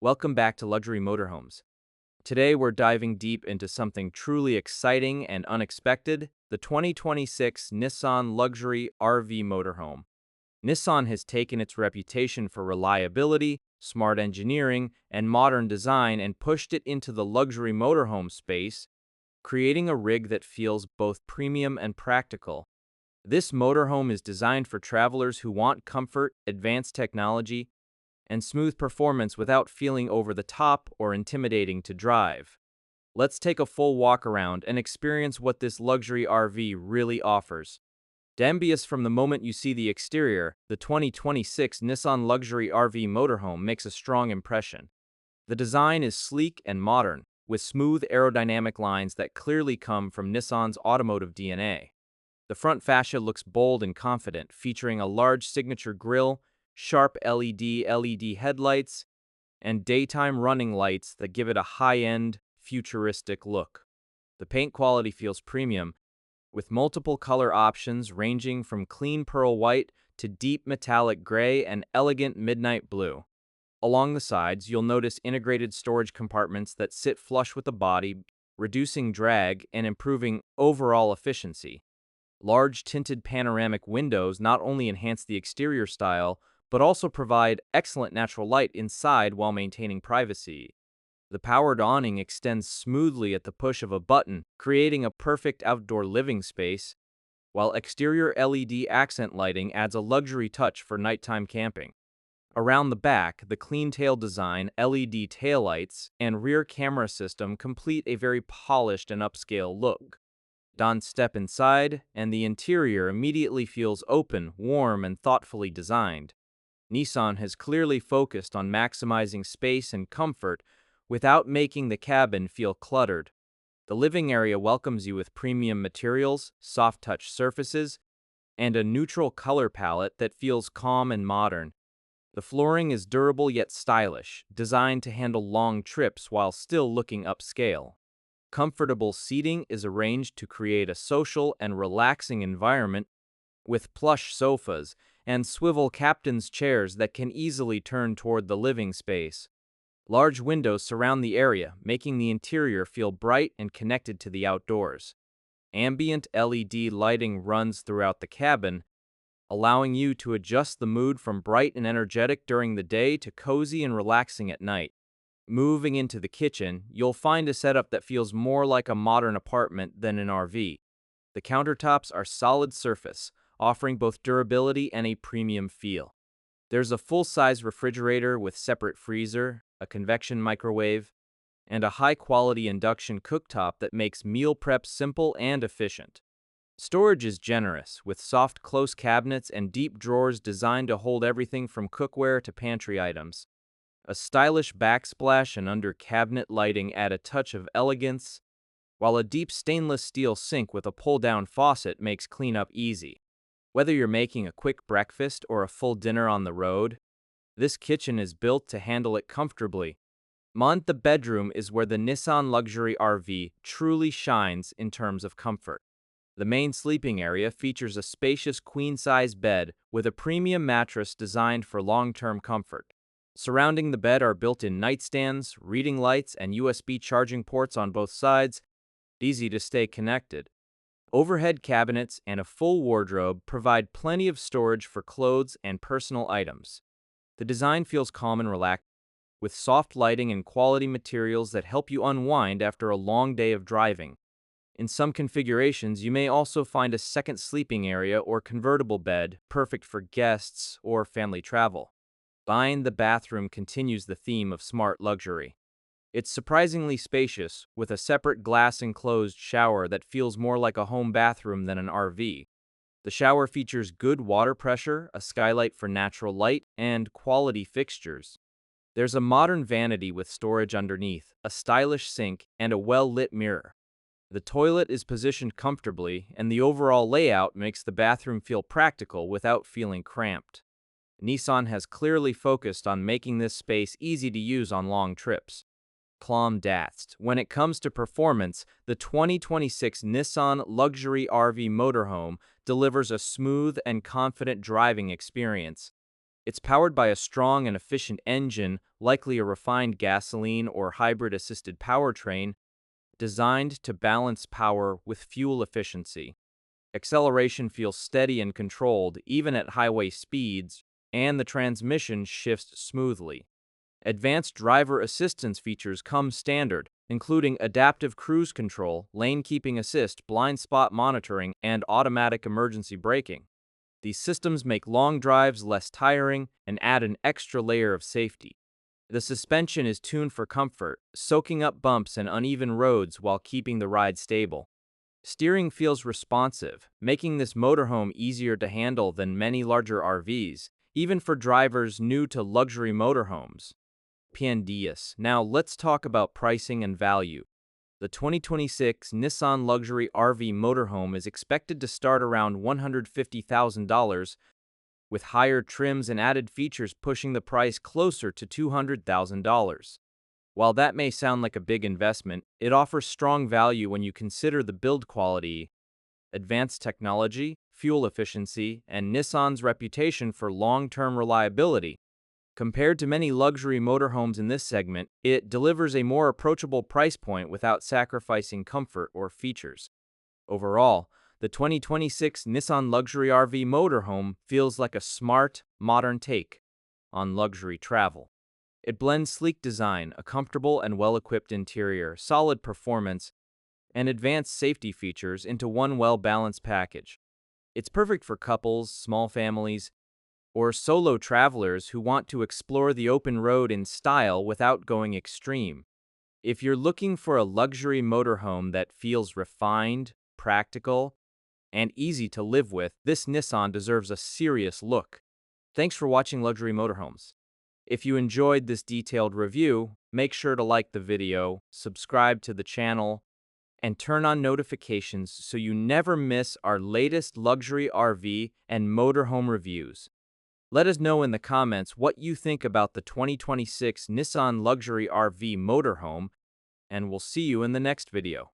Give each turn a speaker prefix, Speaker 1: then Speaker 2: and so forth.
Speaker 1: Welcome back to Luxury Motorhomes. Today we're diving deep into something truly exciting and unexpected, the 2026 Nissan Luxury RV Motorhome. Nissan has taken its reputation for reliability, smart engineering, and modern design and pushed it into the luxury motorhome space, creating a rig that feels both premium and practical. This motorhome is designed for travelers who want comfort, advanced technology, and smooth performance without feeling over the top or intimidating to drive. Let's take a full walk around and experience what this luxury RV really offers. Dambious from the moment you see the exterior, the 2026 Nissan Luxury RV Motorhome makes a strong impression. The design is sleek and modern, with smooth aerodynamic lines that clearly come from Nissan's automotive DNA. The front fascia looks bold and confident, featuring a large signature grille, sharp LED headlights, and daytime running lights that give it a high-end, futuristic look. The paint quality feels premium, with multiple color options ranging from clean pearl white to deep metallic gray and elegant midnight blue. Along the sides, you'll notice integrated storage compartments that sit flush with the body, reducing drag and improving overall efficiency. Large tinted panoramic windows not only enhance the exterior style, but also provide excellent natural light inside while maintaining privacy. The powered awning extends smoothly at the push of a button, creating a perfect outdoor living space, while exterior LED accent lighting adds a luxury touch for nighttime camping. Around the back, the clean tail design, LED taillights, and rear camera system complete a very polished and upscale look. Don't step inside, and the interior immediately feels open, warm, and thoughtfully designed. Nissan has clearly focused on maximizing space and comfort without making the cabin feel cluttered. The living area welcomes you with premium materials, soft-touch surfaces, and a neutral color palette that feels calm and modern. The flooring is durable yet stylish, designed to handle long trips while still looking upscale. Comfortable seating is arranged to create a social and relaxing environment with plush sofas and swivel captain's chairs that can easily turn toward the living space. Large windows surround the area, making the interior feel bright and connected to the outdoors. Ambient LED lighting runs throughout the cabin, allowing you to adjust the mood from bright and energetic during the day to cozy and relaxing at night. Moving into the kitchen, you'll find a setup that feels more like a modern apartment than an RV. The countertops are solid surface, offering both durability and a premium feel. There's a full-size refrigerator with separate freezer, a convection microwave, and a high-quality induction cooktop that makes meal prep simple and efficient. Storage is generous, with soft close cabinets and deep drawers designed to hold everything from cookware to pantry items. A stylish backsplash and under-cabinet lighting add a touch of elegance, while a deep stainless steel sink with a pull-down faucet makes cleanup easy. Whether you're making a quick breakfast or a full dinner on the road, this kitchen is built to handle it comfortably. The bedroom is where the Nissan Luxury RV truly shines in terms of comfort. The main sleeping area features a spacious queen-size bed with a premium mattress designed for long-term comfort. Surrounding the bed are built-in nightstands, reading lights, and USB charging ports on both sides, easy to stay connected. Overhead cabinets and a full wardrobe provide plenty of storage for clothes and personal items. The design feels calm and relaxed, with soft lighting and quality materials that help you unwind after a long day of driving. In some configurations, you may also find a second sleeping area or convertible bed, perfect for guests or family travel. Behind the bathroom continues the theme of smart luxury. It's surprisingly spacious, with a separate glass-enclosed shower that feels more like a home bathroom than an RV. The shower features good water pressure, a skylight for natural light, and quality fixtures. There's a modern vanity with storage underneath, a stylish sink, and a well-lit mirror. The toilet is positioned comfortably, and the overall layout makes the bathroom feel practical without feeling cramped. Nissan has clearly focused on making this space easy to use on long trips. When it comes to performance, the 2026 Nissan Luxury RV Motorhome delivers a smooth and confident driving experience. It's powered by a strong and efficient engine, likely a refined gasoline or hybrid-assisted powertrain, designed to balance power with fuel efficiency. Acceleration feels steady and controlled, even at highway speeds, and the transmission shifts smoothly. Advanced driver assistance features come standard, including adaptive cruise control, lane keeping assist, blind spot monitoring, and automatic emergency braking. These systems make long drives less tiring and add an extra layer of safety. The suspension is tuned for comfort, soaking up bumps and uneven roads while keeping the ride stable. Steering feels responsive, making this motorhome easier to handle than many larger RVs, even for drivers new to luxury motorhomes. Piandias. Now let's talk about pricing and value. The 2026 Nissan Luxury RV Motorhome is expected to start around $150,000, with higher trims and added features pushing the price closer to $200,000. While that may sound like a big investment, it offers strong value when you consider the build quality, advanced technology, fuel efficiency, and Nissan's reputation for long-term reliability. Compared to many luxury motorhomes in this segment, it delivers a more approachable price point without sacrificing comfort or features. Overall, the 2026 Nissan Luxury RV Motorhome feels like a smart, modern take on luxury travel. It blends sleek design, a comfortable and well-equipped interior, solid performance, and advanced safety features into one well-balanced package. It's perfect for couples, small families, or solo travelers who want to explore the open road in style without going extreme. If you're looking for a luxury motorhome that feels refined, practical, and easy to live with, this Nissan deserves a serious look. Thanks for watching Luxury Motorhomes. If you enjoyed this detailed review, make sure to like the video, subscribe to the channel, and turn on notifications so you never miss our latest luxury RV and motorhome reviews. Let us know in the comments what you think about the 2026 Nissan Luxury RV Motorhome, and we'll see you in the next video.